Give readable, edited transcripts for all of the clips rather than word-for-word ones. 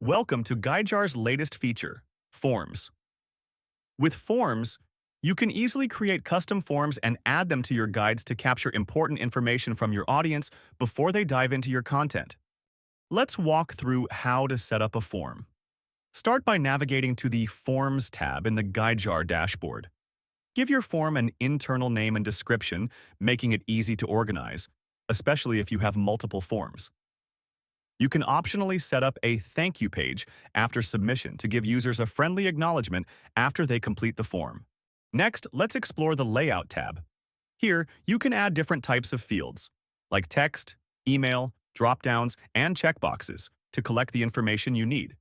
Welcome to Guidejar's latest feature, Forms. With Forms, you can easily create custom forms and add them to your guides to capture important information from your audience before they dive into your content. Let's walk through how to set up a form. Start by navigating to the Forms tab in the Guidejar dashboard. Give your form an internal name and description, making it easy to organize, especially if you have multiple forms. You can optionally set up a thank you page after submission to give users a friendly acknowledgement after they complete the form. Next, let's explore the Layout tab. Here, you can add different types of fields, like text, email, drop-downs, and checkboxes to collect the information you need.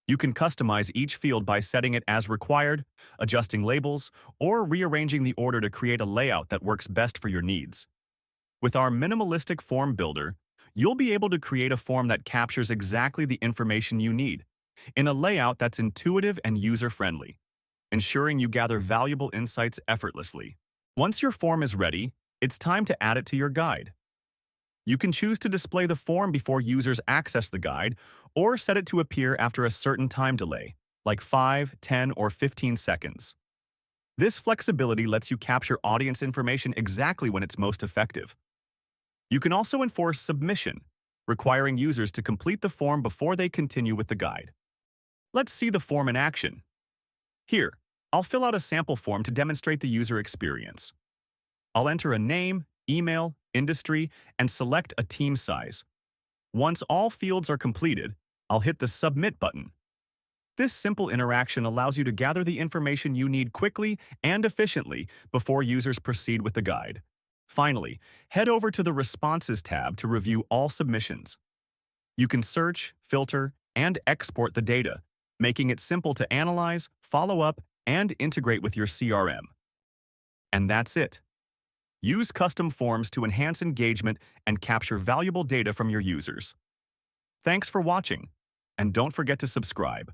You can customize each field by setting it as required, adjusting labels, or rearranging the order to create a layout that works best for your needs. With our minimalistic form builder, you'll be able to create a form that captures exactly the information you need, in a layout that's intuitive and user-friendly, ensuring you gather valuable insights effortlessly. Once your form is ready, it's time to add it to your guide. You can choose to display the form before users access the guide, or set it to appear after a certain time delay, like 5, 10, or 15 seconds. This flexibility lets you capture audience information exactly when it's most effective. You can also enforce submission, requiring users to complete the form before they continue with the guide. Let's see the form in action. Here, I'll fill out a sample form to demonstrate the user experience. I'll enter a name, email, industry, and select a team size. Once all fields are completed, I'll hit the Submit button. This simple interaction allows you to gather the information you need quickly and efficiently before users proceed with the guide. Finally, head over to the Responses tab to review all submissions. You can search, filter, and export the data, making it simple to analyze, follow up, and integrate with your CRM. And that's it. Use custom forms to enhance engagement and capture valuable data from your users. Thanks for watching, and don't forget to subscribe.